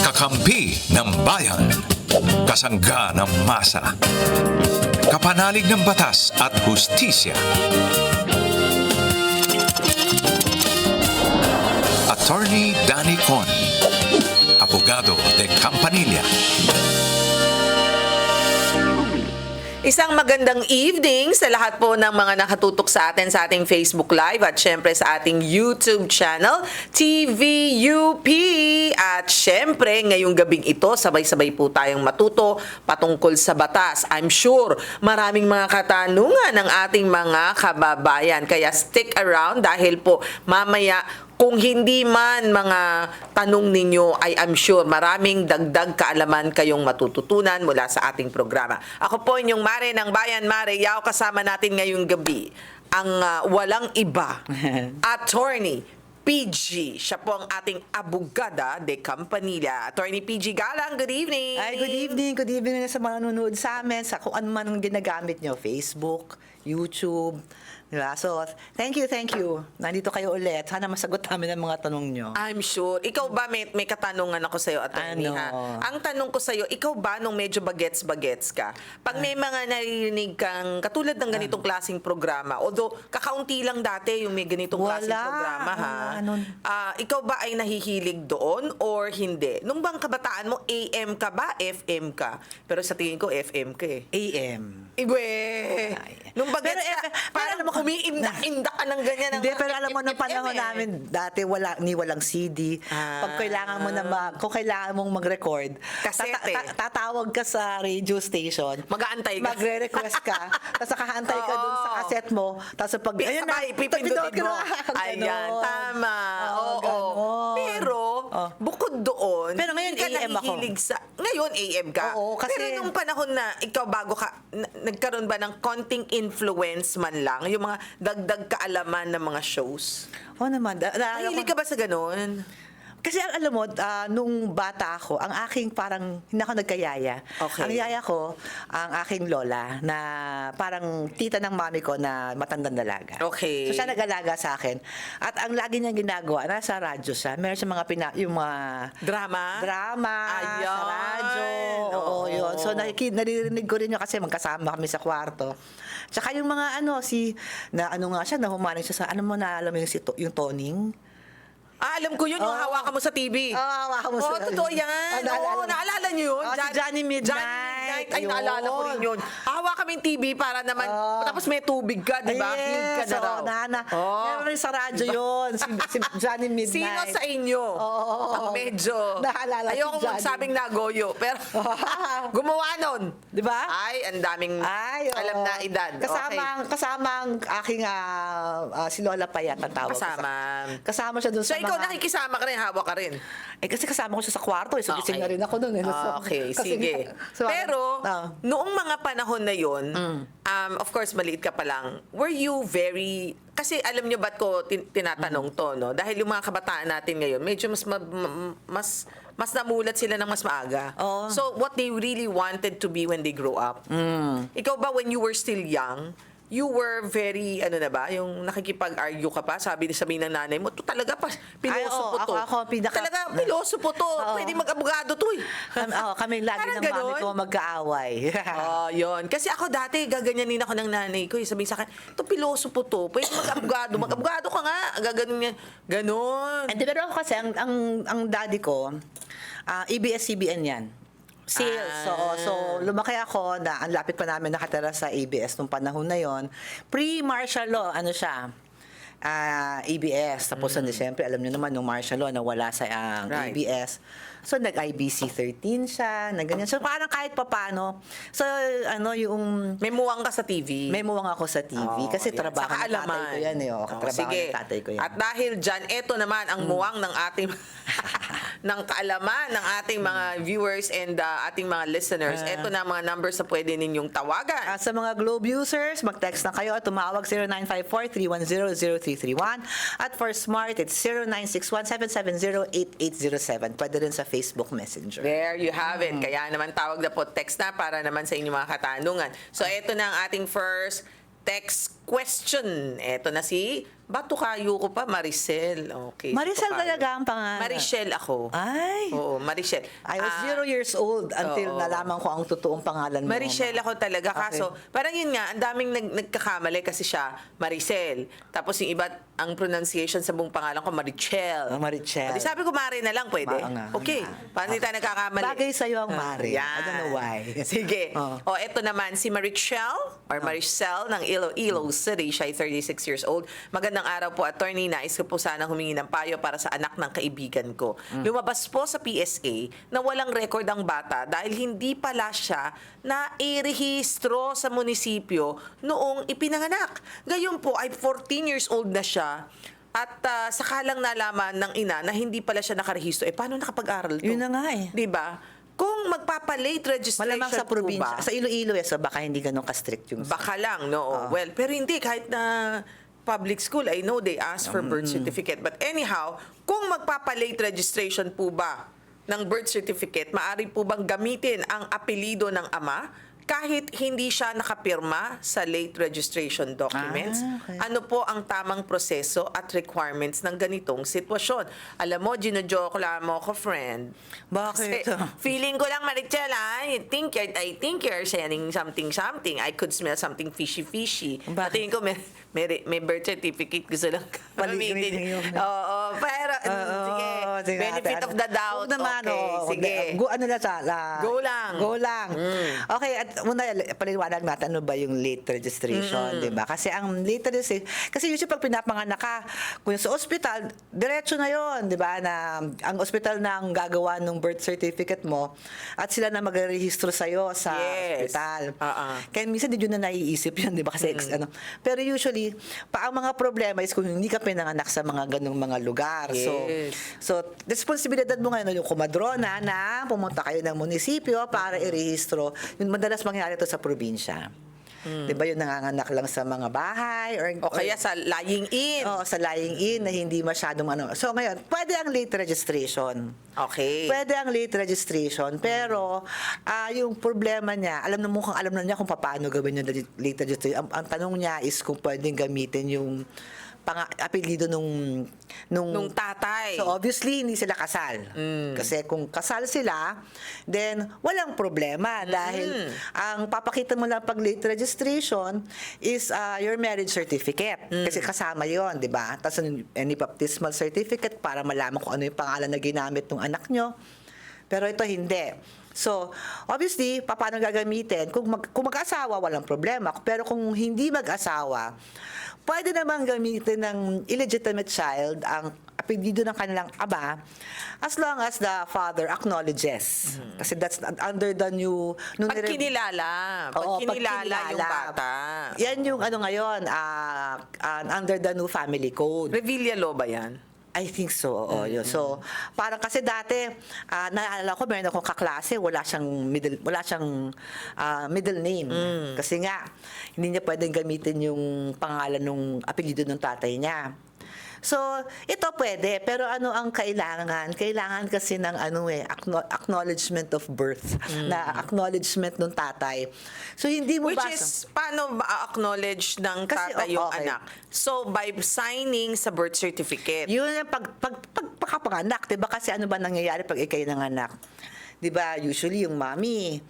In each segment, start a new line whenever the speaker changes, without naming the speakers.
Kakampi ng bayan. Kasangga ng masa. Kapanalig ng batas at hustisya. Attorney Danny Con. Abogado de Campanilla.
Isang magandang evening sa lahat po ng mga nakatutok sa atin sa ating Facebook Live at syempre sa ating YouTube channel, TVUP. At syempre, ngayong gabing ito, sabay-sabay po tayong matuto patungkol sa batas. I'm sure maraming mga katanungan ng ating mga kababayan. Kaya stick around dahil po mamaya kung hindi man mga tanong ninyo ay I'm sure maraming dagdag kaalaman kayong matututunan mula sa ating programa. Ako po inyong Mare ng Bayan, Mare Yao, kasama natin ngayong gabi ang walang iba, Attorney PG. Siya po ang ating abogada de Campanilla. Attorney PG Galang, good evening.
Ay, good evening. Good evening sa mga nanonood sa amin, sa kung ano man ang ginagamit nyo, Facebook, YouTube. Diba? So, thank you. Nandito kayo ulit. Sana masagot namin ang mga tanong nyo.
I'm sure. Ikaw ba, may katanungan ako sa'yo, Attorney,
Ano?
ha? Ang tanong ko sa'yo, ikaw ba, nung medyo bagets-bagets ka, pag may mga naririnig kang, katulad ng ganitong klaseng programa, although kakaunti lang dati yung may ganitong klaseng programa, ha? Ikaw ba ay nahihilig doon or hindi? Nung bang kabataan mo, AM ka ba, FM ka? Pero sa tingin ko, FM ka eh.
AM.
Ibe! Nung bagets
Pero,
ka,
pero
parang
alam mo,
umiindak-indak ka ng ganyan. ng
Hindi,
mga
pero alam mo, nung panahon
FM,
namin, dati walang CD. Pag kailangan mo na kung kailangan mong mag-record,
Kasete.
tatawag ka sa radio station.
Mag-aantay ka.
Magre-request ka. Tapos nakahantay ka dun sa cassette mo. Tapos pag,
Sabay, pipindutin mo. Ayan, tama. Oo.
ganon.
Pero, bukod doon,
Pero ngayon,
hindi ka
AM ako.
nahihilig sa... Ngayon, AM ka.
Oo, kasi-
Pero nung panahon na ikaw bago ka, nagkaroon ba ng konting influence man lang? Yung mga dagdag kaalaman ng mga shows?
Oo naman.
Nahihilig ka ba sa ganun?
Kasi alam mo, nung bata ako, ang aking parang, hindi ako nagkayaya.
Okay.
Ang yaya ko, ang aking lola, na parang tita ng mami ko na matandang dalaga.
Okay.
So siya nag-alaga sa akin. At ang lagi niya ginagawa, nasa radyo siya. Meron siya mga, yung mga
Drama?
sa
Ayun.
radyo. Oo,
Oo.
yun. So naririnig ko rin yun kasi magkasama kami sa kwarto. Tsaka yung mga nga siya, nahumaling siya sa, alam mo yung toning?
Alam ko yun, yung hawakan mo sa TV.
hawakan mo sa...
Totoo yan. Oo, naalala niyo yun?
Si Johnny Midnight.
Johnny Midnight. Ay,
Ayun.
naalala ko rin yun. Hawak kami yung TV para naman, tapos may tubig ka, di ba? Hilig ka na raw.
Meron rin sa radyo yun. Si Johnny Midnight.
Sino sa inyo? Ang medyo.
Naalala si
Ayoko
Johnny.
magsabing nagoyo. Pero gumawa nun.
Di ba?
Ay, ang daming alam na edad.
Kasama ang aking si Lola Payat ang tawag. Kasama siya dun
So,
sa
ikaw nakikisama ka rin, hawak ka rin.
kasi kasama ko siya sa kwarto. So, gising na rin ako dun.
Okay,
Kasi
sige. Pero, noong mga panahon na yon, of course, maliit ka pa lang, were you very... Kasi alam nyo ba't ko tinatanong to, no? Dahil yung mga kabataan natin ngayon, medyo mas namulat sila ng mas maaga.
Oo.
So, what they really wanted to be when they grow up. Ikaw ba, when you were still young, you were very, yung nakikipag-argue ka pa, sabihin ng nanay mo, to talaga pa, pilosopo to.
Ako,
Talaga, pilosopo to. Pwede mag-abogado to eh.
Kami lagi
Parang
ng mami
ganon.
ko magkaaway.
Yun. Kasi ako dati, gaganyanin ako ng nanay ko. Sabihin sa akin, ito pilosopo to. Pwede mag-abogado. Mag-abogado ka nga. Gaganon niya. Ganon.
Pero ako kasi, ang daddy ko, ABS-CBN yan. Sales. So lumaki ako na ang lapit pa namin nakatira sa ABS nung panahon na yon. Pre-martial law, siya? ABS. Tapos siyempre, alam niyo naman, nung martial law, nawala sa
Right.
ABS. So, nag-IBC 13 siya, na ganyan. So, parang kahit papano. So, yung...
May muwang ka sa TV.
May muwang ako sa TV. Kasi
yan.
trabaho
Sa
ng tatay ko yan. Trabaho
sige.
ng tatay ko yan.
At dahil dyan, eto naman ang muwang ng ating ng kaalaman ng ating mga viewers and ating mga listeners. Eto na ang mga numbers na pwede ninyong tawagan.
Sa mga Globe users, mag-text na kayo at tumawag 0954-310-0331. At for Smart, it's 0961-770-8807. Pwede rin sa Facebook Messenger.
There you have it. Kaya naman tawag na po text na para naman sa inyong mga katanungan. So eto na ang ating first text question. Eto na si Bato kayo ko pa, Maricel. Okay.
Maricel
Bato kayo.
talaga ang pangalan.
Marichel ako.
Ay.
Oo, Marichel.
I was 0 years old until
oo.
nalaman ko ang totoong pangalan mo.
Marichel ako talaga.
Okay.
Kaso, parang yun nga, ang daming nagkakamali kasi siya, Maricel. Tapos yung iba, ang pronunciation sa buong pangalan ko, Marichel.
Marichel.
Di sabi ko, Mari na lang, pwede.
nga.
Okay. Paano hindi tayo nagkakamali?
Bagay sa'yo ang Mari.
Yan.
I don't know why.
Sige.
Oh.
O, eto naman, si Marichel, or Maricel, ng Iloilo City. Siya ay 36 years old. Magandang araw po, attorney. Nais ko po sana humingi ng payo para sa anak ng kaibigan ko. Lumabas po sa PSA na walang record ang bata dahil hindi pala siya na irehistro sa munisipyo noong ipinanganak. Gayon po ay 14 years old na siya at saka lang nalaman ng ina na hindi pala siya nakarehistro. Paano nakapag-aral to?
Yun na nga eh.
Di ba? Kung magpapa-late registration
Malamang sa
po
probinsya.
ba,
Sa Iloilo, so baka hindi ganun ka-strict yung...
baka lang, no? Well, pero hindi, kahit na public school, I know they ask for birth certificate. But anyhow, kung magpapa-late registration po ba ng birth certificate, maaari po bang gamitin ang apelido ng ama kahit hindi siya nakapirma sa late registration documents?
Okay.
Ano po ang tamang proseso at requirements ng ganitong sitwasyon? Alam mo, ginojoke lang mo ko, friend.
Bakit?
Kasi feeling ko lang, Marichel, I think you're saying something. I could smell something fishy.
Bakit?
Tingin ko, may birth certificate. Gusto lang
Paligid
gamitin.
yun.
Oo, pero, sige.
sige,
Benefit
ate,
of the doubt.
Huwag naman,
Okay,
oo.
sige.
Ano na sa...
Go lang.
Go lang. Okay, at muna, paliwanag natin ano ba yung late registration, di ba? Kasi ang late registration, kasi usually pag pinapanganak ka, kung sa ospital, diretso na yon, di ba? Na ang ospital na ang gagawa ng birth certificate mo at sila na mag-rehistro sa'yo sa
Yes.
ospital.
Uh-uh.
Kaya minsan hindi yun na naiisip yun, di ba? Kasi ano. Pero usually, ang mga problema is kung hindi ka pinanganak sa mga ganong mga lugar.
Yes.
So, responsibilidad mo ngayon yung kumadrona na pumunta kayo ng munisipyo para irehistro. Yung madalas mangyari to sa probinsya. Di ba yung nanganganak lang sa mga bahay
O kaya sa lying in.
Oo, sa lying in na hindi masyadong ano. So ngayon, pwede ang late registration.
Okay.
Pwede ang late registration, pero yung problema niya, alam na niya kung paano gawin yung late registration. Ang tanong niya is kung pwedeng gamitin yung apelido nung
tatay.
So obviously hindi sila kasal. Kasi kung kasal sila, then walang problema dahil ang papakita mo lang pag late registration is your marriage certificate. Kasi kasama 'yon, 'di ba? Tapos any baptismal certificate para malaman kung ano yung pangalan na ginamit ng anak nyo. Pero ito hindi. So, obviously, paano gagamitin? Kung mag-asawa, walang problema. Pero kung hindi mag-asawa, pwede naman gamitin ng illegitimate child ang apelyido ng kanilang ama as long as the father acknowledges. Kasi that's under the new...
Pag kinilala.
Oo,
Pag kinilala yung bata.
Yan yung ano ngayon, under the new family code.
Revilla law ba yan?
I think so, oo. Yun. So, parang kasi dati, naalala ko, meron akong kaklase, wala siyang middle name. Kasi nga, hindi niya pwedeng gamitin yung pangalan ng apelyido ng tatay niya. So, ito pwede, pero ano ang kailangan? Kailangan kasi ng acknowledgement of birth, na acknowledgement ng tatay. So, hindi mo
Which is, paano ma-acknowledge ng
Kasi,
tatay yung
okay.
anak? So, by signing sa birth certificate.
Yun ang pagkapanganak, 'di ba? Kasi ano ba nangyayari pag ikay nanganak? 'Di ba? Usually yung mommy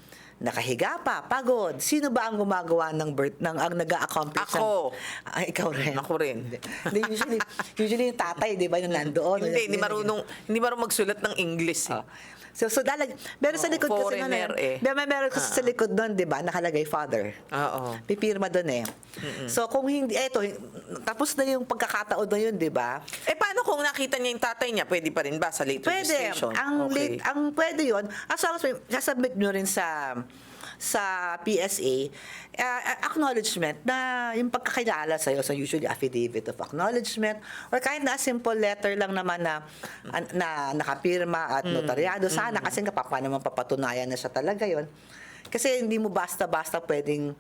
nakahiga pa, pagod. Sino ba ang gumagawa ng birth ang nag-a-accomplish?
Ako.
Ay, ikaw rin.
Ako rin.
Hindi, usually yung tatay, 'di ba, yung nandoon.
Hindi marunong magsulat ng English. Eh.
So meron sa likod kasi
foreigner
meron kasi sa likod doon, 'di ba, nakalagay father.
Oo.
Pipirma doon eh. So kung hindi tapos na yung pagkakataon na yun, 'di ba?
Paano kung nakita niya yung tatay niya, pwede pa rin ba sa late registration?
Ang pwede yun, as long as sasubmit nyo rin sa PSA, acknowledgement na yung pagkakilala sa'yo. So usually affidavit of acknowledgement or kahit na simple letter lang naman na nakapirma at notaryado. Sana kasi paano naman papatunayan na siya talaga yon. Kasi hindi mo basta-basta pwedeng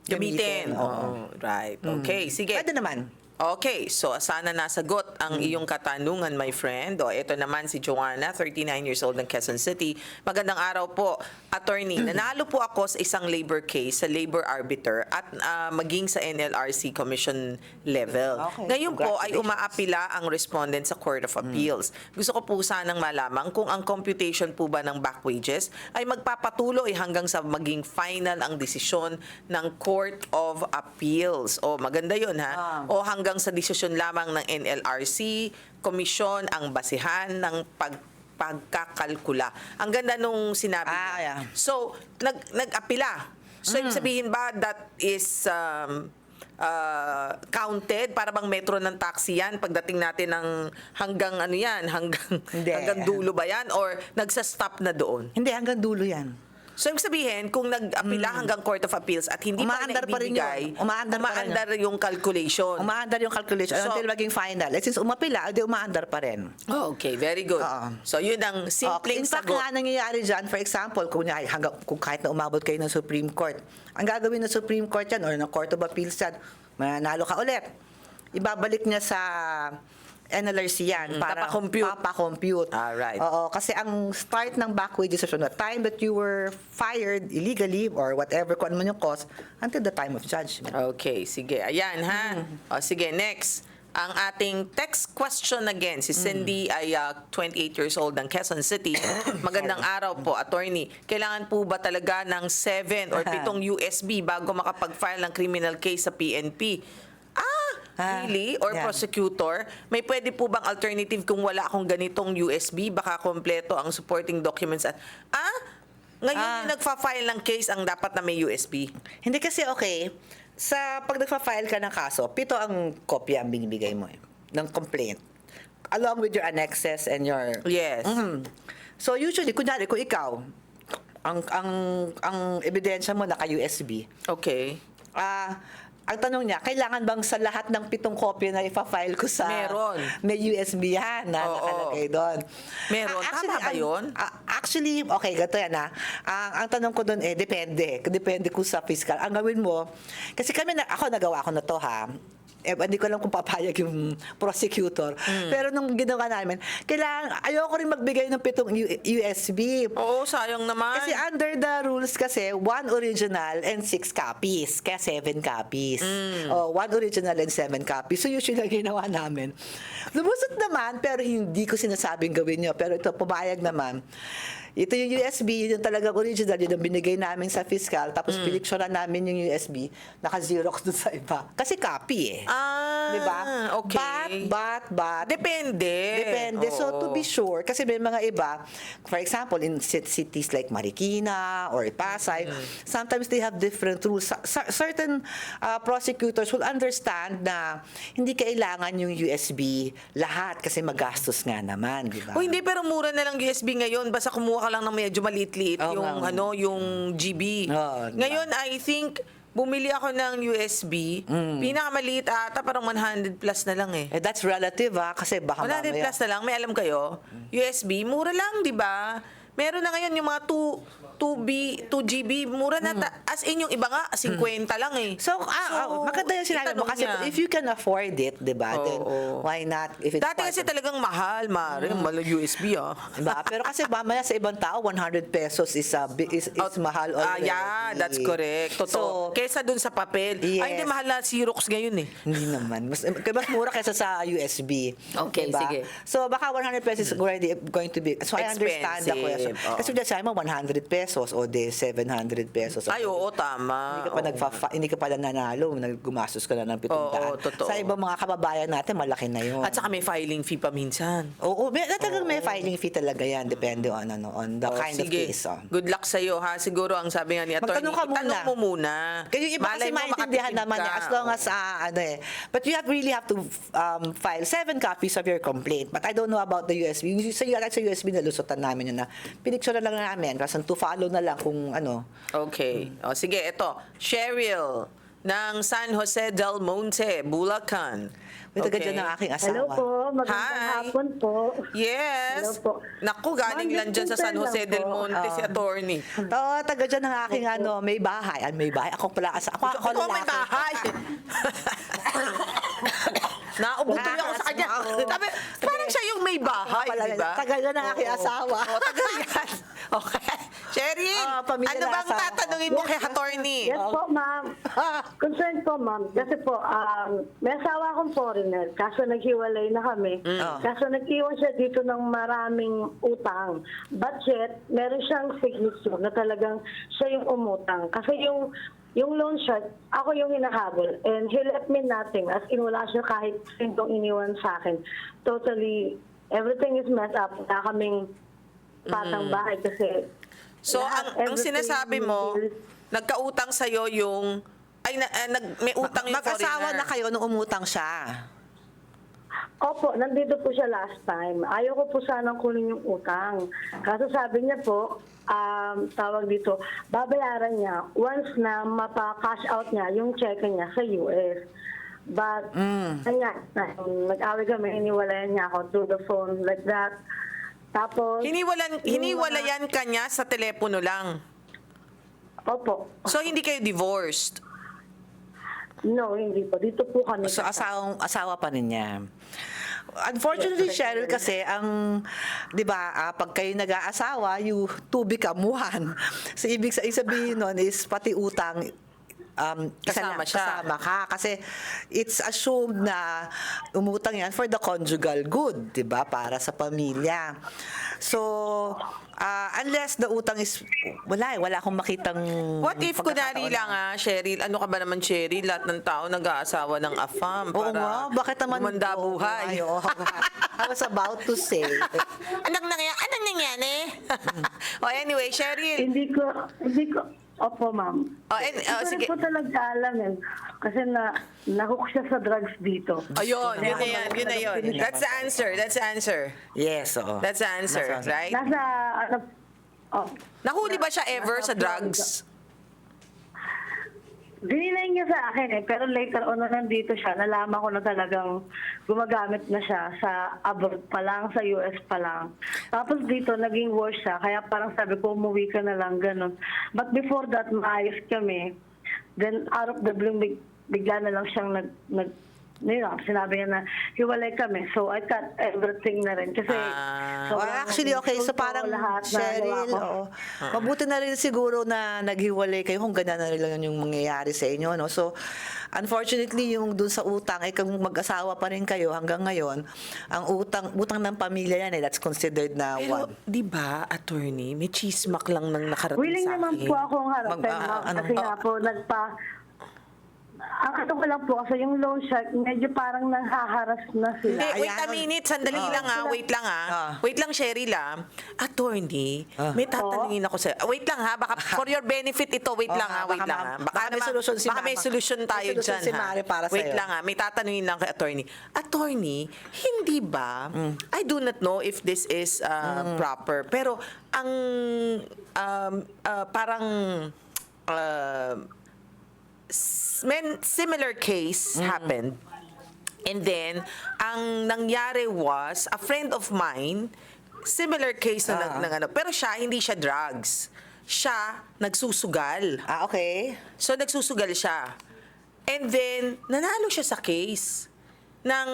gamitin.
Oo. Right. Okay, sige.
Pwede naman.
Okay, so sana nasagot ang iyong katanungan, my friend. O, ito naman si Joanna, 39 years old ng Quezon City. Magandang araw po, attorney. Nanalo po ako sa isang labor case sa labor arbiter at maging sa NLRC commission level.
Okay,
Ngayon po ay
congratulations.
umaapila ang respondent sa Court of Appeals. Gusto ko po sanang malaman kung ang computation po ba ng back wages ay magpapatuloy hanggang sa maging final ang desisyon ng Court of Appeals. O, maganda yun ha. O hanggang sa desisyon lamang ng NLRC, komisyon ang basihan ng pagkakalkula. Ang ganda nung sinabi niya.
yeah.
So, nag-apila. So, ibig sabihin ba that is counted para bang metro ng taxi yan pagdating natin ng hanggang ano yan,
Hindi.
hanggang dulo ba yan or nagsa-stop na doon?
Hindi, hanggang dulo yan.
So, ibig sabihin, kung nag-apila hanggang Court of Appeals at hindi pa
Umaandar pa rin
naibibigay,
yun. Umaandar
yung calculation.
Umaandar yung calculation
So-
until maging final. Since umapila, edi umaandar pa rin.
Oh, okay, very good.
Oo.
So, yun ang simpleng
In fact,
sagot.
nga nangyayari dyan, for example, kung kahit na umabot kayo ng Supreme Court, ang gagawin ng Supreme Court yan or ng Court of Appeals yan, mananalo ka ulit. Ibabalik niya sa NLRC yan para
papakompute.
papakompute.
Alright.
Oo, kasi ang start ng back wages is from the time that you were fired illegally or whatever kung ano man yung cause until the time of judgment.
Okay, sige. Ayan, ha? O, sige, next. Ang ating text question again, si Cindy ay 28 years old ng Quezon City. Magandang araw po, attorney. Kailangan po ba talaga ng 7 or 7 USB bago makapag-file ng criminal case sa PNP? Really? Or
Yeah.
prosecutor? May pwede po bang alternative kung wala akong ganitong USB? Baka kompleto ang supporting documents at... Ngayon yung nagfa-file ng case ang dapat na may USB.
Hindi kasi okay, sa pag nagpa-file ka ng kaso, 7 ang kopya ang binibigay mo ng complaint. Along with your annexes and your...
Yes.
So usually, kunyari, kung ikaw, ang ebidensya mo naka-USB,
Okay.
ang tanong niya, kailangan bang sa lahat ng 7 kopya na ipa-file ko sa...
Meron.
May USB yan na
Oo.
nakalagay doon.
Meron. Tama ba yun?
Actually, okay, ganito yan ha. Ang tanong ko doon depende. Depende ko sa fiscal. Ang gawin mo, kasi ako nagawa ko na to ha. Hindi ko alam kung papayag yung prosecutor. Pero nung ginawa namin, ayoko rin magbigay ng 7 USB.
Oo, sayang naman.
Kasi under the rules kasi, 1 original and 6 copies. Kaya 7 copies. 1 original and 7 copies. So usually ginawa namin. Lumusot naman, pero hindi ko sinasabing gawin nyo. Pero ito, pumayag naman. Ito yung USB, yun yung talagang original, yun ang binigay namin sa fiscal. Tapos pinicturean namin yung USB, naka-xerox dun sa iba. Kasi copy eh. Di ba?
Okay.
But.
Depende.
So
Oo.
to be sure, kasi may mga iba, for example, in cities like Marikina or Pasay, sometimes they have different rules. Certain prosecutors will understand na hindi kailangan yung USB lahat kasi magastos nga naman, di ba?
O hindi, pero mura na lang USB ngayon. Basta kumuha ka lang ng medyo maliit-liit
Oo
yung
nga.
yung GB.
Oo,
Ngayon, I think bumili ako ng USB. Pinakamaliit ata, parang 100 plus na lang eh.
That's relative kasi baka
100
mamaya.
plus na lang. May alam kayo? USB, mura lang, di ba? Meron na ngayon yung mga 2GB, mura na. As in, yung iba nga, 50 lang eh.
So, maganda yung sinabi mo
itanong
kasi
niya.
if you can afford it, di ba? Then
Oo.
why not? If it's
Dati
part
kasi
of-
talagang mahal, Mare. Mahal USB ah.
Diba? Pero kasi mamaya sa ibang tao, 100 pesos is mahal already.
Yeah, that's correct. Totoo.
So,
Kesa dun sa papel.
Yes.
Ay, hindi mahal na Xerox ngayon eh.
hindi naman. Mas mura kaysa sa USB.
Okay, sige.
So, baka 100 pesos is already going to be... So, I understand the question.
Expensive, oo.
Kasi dyan sabi mo, 100 pesos o de 700 pesos.
Ay, oo, tama.
Hindi ka pa nanalo, gumastos ka na ng 700.
Oo, totoo.
Sa ibang mga kababayan natin, malaki na yun.
At saka may filing fee pa minsan.
Oo, talagang may filing fee talaga yan. Depende on the kind of
Sige.
case.
Good luck sa'yo ha. Siguro ang sabi nga ni attorney,
Magtanong ka muna.
itanong mo muna.
Kaya yung iba
Malay
kasi
mo,
maintindihan
makatipid
naman
ka.
niya as long as But you really have to file 7 copies of your complaint. But I don't know about the USB. Sa USB nalusutan namin yun na pinicture na lang namin. Kasi to follow na lang kung ano.
Okay. O, sige, ito. Cheryl ng San Jose del Monte, Bulacan.
May taga dyan ng aking asawa.
Hello po, magandang
Hi.
hapon po.
Yes.
Hello po.
Naku, galing
Ma'am,
lang dyan sa San Jose
lang
del
po.
Monte si attorney.
Oo, taga dyan ng aking may bahay. May bahay. Ako pala. Ako
Ikaw may
lalaki.
bahay. Naubutol ako sa kanya. Sabi, parang siya yung may bahay, di ba?
Tagal na ng aking asawa.
Oo, tagal yan. Okay. Cheryl,
Pamilya
ano
na
bang
asawa ko.
tatanungin mo kay attorney?
Yes po, ma'am. Concern po, ma'am. Kasi po, may asawa akong foreigner. Kaso naghiwalay na kami. Kaso nag-iwan siya dito ng maraming utang. But yet, meron siyang signature na talagang siya yung umutang. Kasi yung loan shark, ako yung hinahabol. And he left me nothing. As in, wala siya kahit sintong iniwan sa akin. Totally, everything is messed up. Wala kaming patang bahay kasi
So,
lahat,
ang
everything
sinasabi mo,
is-
nagkautang sa'yo yung, may utang yung
Mag-asawa
foreigner.
na kayo nung umutang siya.
Opo, nandito po siya last time. Ayaw ko po sanang kunin yung utang. Kaso sabi niya po, tawag dito, babayaran niya once na mapa-cash out niya yung cheque niya sa US. But, nag-away kami, iniwalayan niya ako through the phone like that. Tapos,
Hiniwalayan ka niya sa telepono lang.
Opo.
So, hindi kayo divorced.
No, hindi po. Dito po kami.
So, asawa pa rin niya. Unfortunately, Cheryl, kasi di ba, pag kayo nag-aasawa, you two become one. So, ibig sabihin nun is pati utang,
Kasama siya.
kasama ka. Kasi it's assumed na umutang yan for the conjugal good, di ba? Para sa pamilya. So, unless the utang is, wala akong makitang
What if, kunwari
pagkakataon
lang Cheryl, ano ka ba naman, Cheryl, lahat ng tao nag-aasawa ng afam
Oo
para
nga, bakit naman
gumanda
oo,
buhay.
oo. I was about to say.
Anong nangyari? Anyway, Cheryl.
Hindi ko, opo, ma'am.
Hindi
Hindi ko talaga alam eh. Kasi nahook siya sa drugs dito.
Ayun, yun na yun. That's the answer.
Yes, oo.
That's the answer, right?
Nasa,
Nahuli ba siya ever sa drugs?
Dininay niya sa akin eh, pero later on na nandito siya, nalaman ko na talagang gumagamit na siya sa abroad pa lang, sa US pa lang. Tapos dito, naging worse siya, kaya parang sabi ko, umuwi ka na lang, ganun. But before that, maayos kami. Then out of the blue, bigla na lang siyang sinabi niya na hiwalay kami. So I cut everything na rin. Kasi,
Actually, okay. So parang, Cheryl, mabuti na rin siguro na naghiwalay kayo kung ganyan na rin lang yung mangyayari sa inyo. No? So, unfortunately, yung dun sa utang, kung mag-asawa pa rin kayo hanggang ngayon, ang utang ng pamilya yan, that's considered na
Pero,
one.
di ba, attorney, may chismak lang nang nakarating
willing
sa
naman
akin.
po akong harapin, ma'am. Kasi nga po, ang ato ko lang po kasi yung loan shark, medyo parang nanghaharas na sila.
Hindi, wait a
Ayan.
minute. Sandali lang Wait lang Wait lang, Cheryl Attorney, may tatanungin ako sa... Wait lang baka for your benefit ito. Wait lang Wait lang
baka may solusyon si
baka may
Mama.
solusyon tayo
May solusyon
dyan
si Mare para
Wait
sa'yo.
lang may tatanungin lang kay attorney. Attorney, hindi ba, I do not know if this is proper, pero ang parang similar case happened. And then, ang nangyari was, a friend of mine, similar case na pero hindi siya drugs. Siya, nagsusugal.
Okay.
So, nagsusugal siya. And then, nanalo siya sa case ng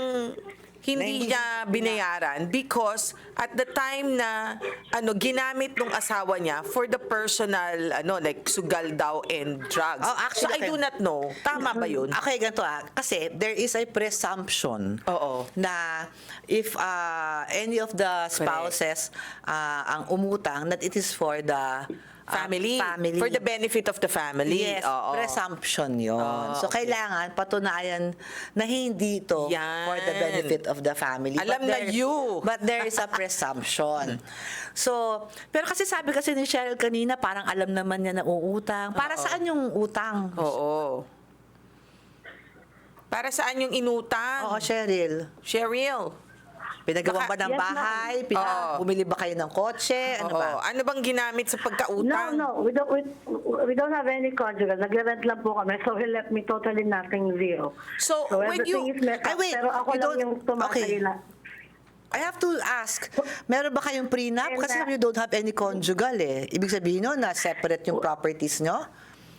hindi niya binayaran because at the time na ginamit ng asawa niya for the personal like sugal daw and drugs.
Oh, actually,
so I do not know. Tama ba yun?
Okay, ganito kasi there is a presumption
Oo.
na if any of the spouses ang umutang, that it is for the
Family.
family.
For the benefit of the family.
Yes,
Oo.
presumption yun. So,
okay.
kailangan patunayan na hindi ito
Yan.
for the benefit of the family.
Alam na you.
But there is a presumption. So, pero kasi sabi kasi ni Cheryl kanina, parang alam naman niya na uutang. Para saan yung utang?
Oo. Para saan yung inutang?
Oo, Cheryl.
Cheryl.
Pinagawa ba ng
Yes,
bahay?
Oo.
Bumili ba kayo ng kotse? Ano
Oo.
ba?
Ano bang ginamit sa pagkautang?
No. We don't have any conjugal. Nag-rent lang po kami. So he left me totally nothing, zero.
So, when
everything
you-
is messed up.
wait,
Pero ako
you
lang
don't-
yung tumatay
okay.
na.
I have to ask, meron ba kayong prenup?
And,
Kasi you don't have any conjugal eh. Ibig sabihin no, na separate yung properties nyo?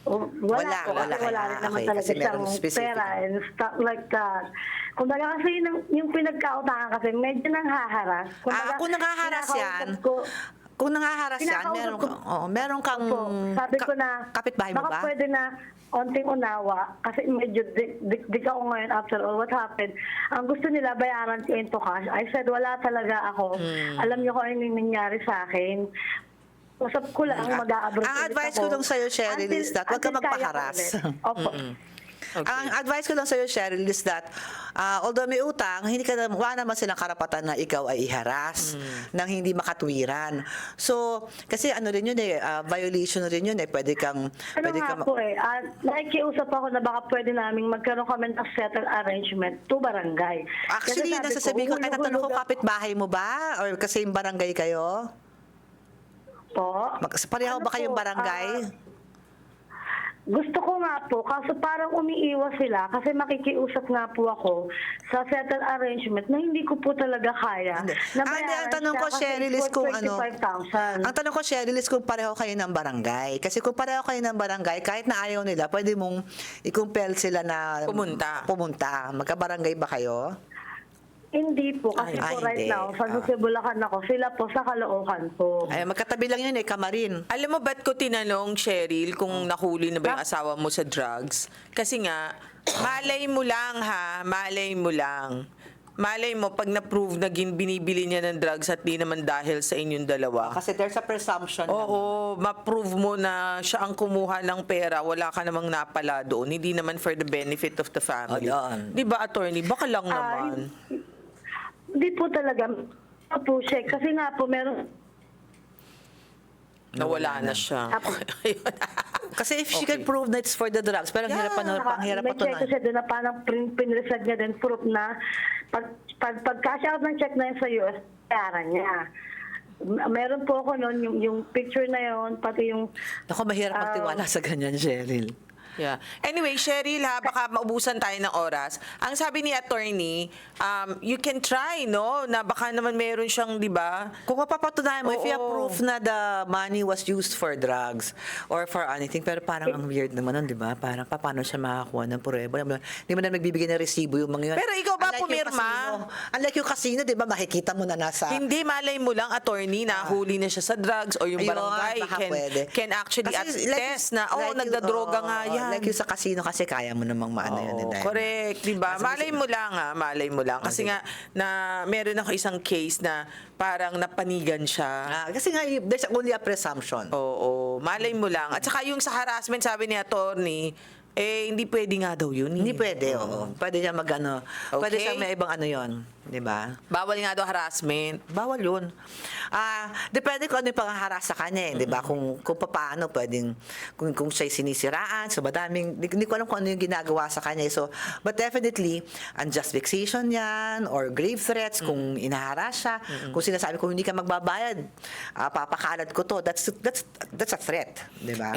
Wala,
po,
wala
kasi
kayo.
wala rin naman
Okay,
talaga
kasi meron
siyang
specific.
pera and stuff like that. Kumbaga kasi yung pinagkautangan kasi medyo nanghaharas. Kumbaga,
Kung nanghaharas yan,
kinakausap ko-
kung nanghaharas yan,
kinakausap
meron kang
Opo, sabi ko na,
kapitbahay mo
baka
ba?
pwede na onting unawa kasi medyo dik ako ngayon after all what happened. Ang gusto nila bayaran ko into cash. I said wala talaga ako. Alam niyo kung ano yung nangyari sa akin. Usap ko lang mag-a-abroad
Ang
ulit
advice
ako.
ko lang sa'yo, Cheryl, is that huwag ka
Until kaya ko
magpaharas.
ulit. Opo.
Okay.
Ang advice ko lang sa'yo, Cheryl, is that although may utang, wala naman silang karapatan na ikaw ay iharas nang hindi makatwiran. So, kasi ano rin yun violation rin yun Pwede kang...
Ano
pwede
nga
kang-
po nakikiusap ako na baka pwede namin magkaroon kami ng settle arrangement to barangay.
Actually,
Kasi sabi
nasasabihin ko, kahit natanong ko,
uhulog-hulog
kapitbahay mo ba? Or kasi yung barangay kayo?
po.
Pareho
Ano
ba kayong
po,
barangay?
Gusto ko nga po, kaso parang umiiwas sila kasi makikiusap nga po ako sa settle arrangement na hindi ko po talaga kaya.
Hindi.
Nabayaran
Ang tanong
siya
ko,
kasi
Cheryl, is
for
kung ano...
25,000.
Ang tanong ko, Cheryl, is kung pareho kayo ng barangay. Kasi kung pareho kayo ng barangay, kahit na ayaw nila, pwede mong i-compel sila na... Pumunta. Magkabarangay ba kayo?
Hindi po, kasi
Ay,
po right
hindi.
now, sa Bulacan ako, sila po sa Caloocan po.
Ay, magkatabi lang yun Kamarin.
Alam mo ba't ko tinanong, Cheryl, kung nahuli na ba yung asawa mo sa drugs? Kasi nga, malay mo lang ha, malay mo lang. Malay mo, pag na-prove na binibili niya ng drugs at di naman dahil sa inyong dalawa.
Kasi there's a presumption.
Oo, ma-prove mo na siya ang kumuha ng pera, wala ka namang napala doon, hindi naman for the benefit of the family.
Ayan.
Di ba, attorney? Baka lang naman.
Hindi po talaga po check. Kasi nga po, meron...
Nawala na siya.
Apo.
Ayun.
Kasi if she
Okay.
can prove that it's for the drugs, parang
Yeah.
panghirap
May check
patunayan.
kasi doon na parang pinresag niya din proof na pag cash out ng check na yun sa US, pera niya. Meron po ako noon yung picture na yun, pati yung...
Ako, mahirap magtiwala sa ganyan, Cheryl.
Yeah. Anyway, Cheryl ha, baka maubusan tayo ng oras. Ang sabi ni attorney, you can try, no? Na baka naman meron siyang, di ba?
Kung mapapatunayan mo, if you have
Oo.
proof na the money was used for drugs or for anything, pero parang ang weird naman nun, di ba? Parang paano siya makakuha ng pureba? Hindi mo na magbibigay ng resibo yung mga yun.
Pero ikaw ba
Unlike yung
pumirma?
casino- Unlike yung casino, di ba? Makikita mo na nasa...
Hindi, malay mo lang, attorney, nahuli na siya sa drugs o yung
Ayun,
barangay
baka pwede.
can actually
Kasi
attest na,
like
nagdadroga nga yan.
Like yung sa casino kasi kaya mo namang maano yun.
Oo,
dahil-
correct, 'di ba?
Kasi
Malay mo lang ha, malay mo lang kasi
Okay.
nga na meron ako isang case na parang napanigan siya.
Kasi nga, there's only a presumption.
Oo, malay mo lang. At saka yung sa harassment, sabi ni attorney, hindi pwede nga daw yun.
Hindi pwede, oo. Pwede siya mag-ano. Pwede
Okay.
siyang may ibang ano yun. Di ba?
Bawal nga daw harassment.
Bawal yun. Depende kung ano yung panghaharas sa kanya, di ba? Kung paano pwedeng, kung siya'y sinisiraan, so madaming, hindi ko alam kung ano yung ginagawa sa kanya. So, but definitely, unjust vexation yan, or grave threats, kung inaharas siya, kung sinasabi kung hindi ka magbabayad, papakalat ko to, that's a threat, di ba?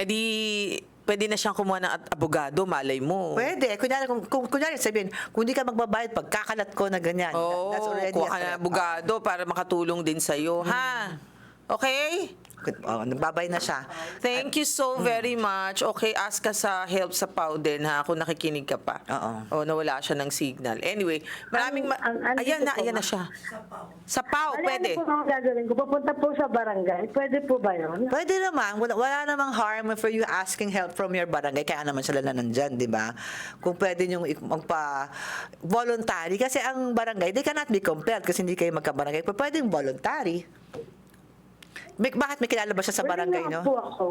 Pwede na siyang kumuha ng abogado, malay mo.
Pwede. Kunyari sabihin, kung hindi ka magbabayad, pagkakalat ko na ganyan.
Oo,
That's already
kuha
a
ka
threat.
ng abogado para makatulong din sa'yo, ha? Okay?
Nagbabay na siya.
Thank you so very much. Okay, ask ka sa help sa PAW din, ha? Kung nakikinig ka pa.
Oo.
Nawala siya ng signal. Anyway, maraming... ayan na siya. Sa PAW, pwede.
Ano po ang gagawin ko? Pupunta po sa barangay. Pwede po ba yun?
Pwede naman. Wala namang harm for you asking help from your barangay. Kaya naman sila na nandyan, di ba? Kung pwede nyo magpa-voluntary. Kasi ang barangay, they cannot be compelled kasi hindi kayo magkabarangay. Pero pwedeng voluntary. Bakit may kilala ba siya sa barangay,
Pwede nga
no?
po ako.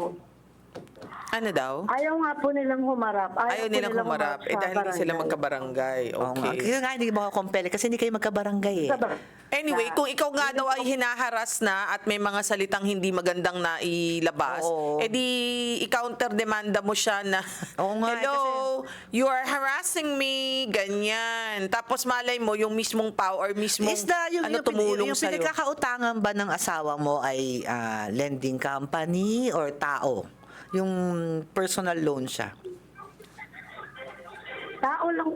Ano daw?
Ayaw nga po nilang humarap.
Ayaw
po
nilang humarap.
sa
Dahil hindi sila
barangay.
magkabarangay.
Oo nga.
Okay.
Kaya nga hindi mo compel kasi hindi kayo magkabarangay eh.
Sa bar-
Anyway, kung ikaw nga daw ay hinaharas na at may mga salitang hindi magandang na ilabas,
Oo.
edi i-counter demanda mo siya na,
Oo nga,
hello, you are harassing me, ganyan. Tapos malay mo, yung mismong PAW or mismong tumulong
yung
sa'yo.
pinagkakautangan ba ng asawa mo ay lending company or tao? Yung personal loan siya.
Tao lang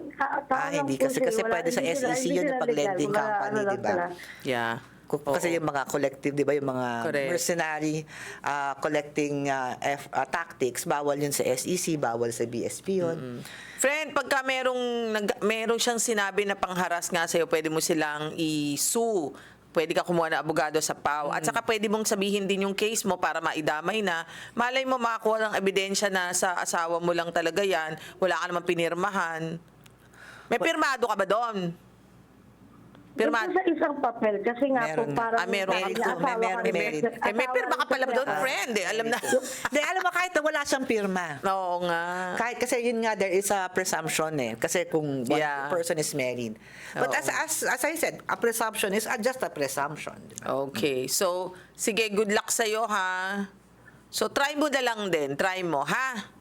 Hindi
po
kasi
siya.
pwede sa
Hindi
SEC yun
sila
pag
legal.
lending
Kumbaga,
company,
ano lang
di ba?
sila.
Yeah.
Kasi yung mga collective, di ba, yung mga
Correct.
mercenary collecting tactics, bawal yun sa SEC, bawal sa BSP yun.
Friend, pagka merong siyang sinabi na pangharas nga sa'yo, pwede mo silang i-sue. Pwede ka kumuha ng abogado sa PAO. At saka pwede mong sabihin din yung case mo para maidamay na. Malay mo makakuha ng ebidensya na sa asawa mo lang talaga yan. Wala ka naman pinirmahan. May pirmado ka ba doon? Pirmado.
Doon sa isang papel, kasi nga po
Meron.
parang...
Meron.
Meron.
asawa
Meron.
kami.
Meron.
May pirma ka pala doon,
Asawa-
friend. Alam na.
Hindi, alam mo, kahit na wala siyang pirma.
Oo nga.
Kahit kasi yun nga, there is a presumption Kasi kung one
Yeah.
person is married. But
Oo.
as I said, a presumption is just a presumption. Di ba?
Okay. So, sige, good luck sa'yo, ha? So, try mo na lang din. Try mo, ha?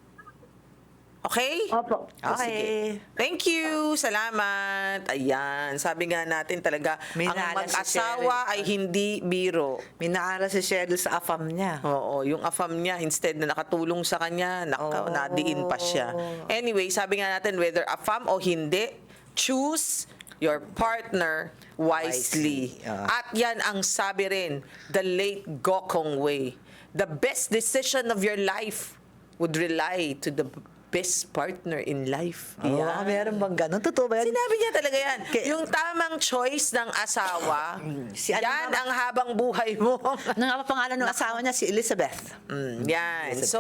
Okay?
Opo.
Oh, sige. Thank you. Salamat. Ayan. Sabi nga natin talaga,
May
ang
naalala si
mag-asawa
Cheryl.
ay hindi biro.
May naaral si Cheryl sa AFAM niya.
Oo, yung afam niya, instead na nakatulong sa kanya,
Oo.
nadiin pa siya. Anyway, sabi nga natin, whether afam o hindi, choose your partner wisely.
Wisely,
At yan ang sabi rin, the late Gokong Wei. The best decision of your life would rely to the best partner in life.
Oo,
Yan.
meron bang ganun? Totoo ba yan?
Sinabi niya talaga yan.
Kaya-
Yung tamang choice ng asawa,
Si ano
yan
nga-
ang habang buhay mo.
Ano nga pa pangalan ng asawa niya? Si Elizabeth.
Yan. So,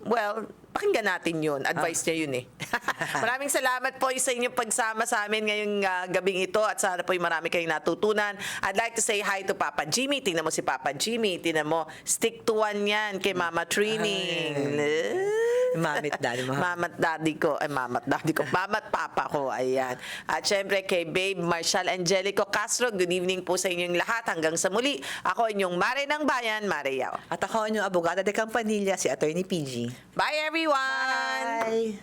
well, pakinggan natin yun. Advice niya yun eh. Maraming salamat po sa inyong pagsama sa amin ngayong gabing ito at sana po marami kayong natutunan. I'd like to say hi to Papa Jimmy. Tingnan mo si Papa Jimmy. Tingnan mo, stick to one yan kay Mama Trining.
Mamit daddy mo.
Mama't daddy ko. Ay, mama't daddy ko. Mama't papa ko. Ayan. At syempre kay Babe Marshall Angelico Castro. Good evening po sa inyong lahat. Hanggang sa muli. Ako inyong Mare ng Bayan, Mare Yao.
At ako yung abogada de Campanilla, si Attorney PG.
Bye everyone!
Bye!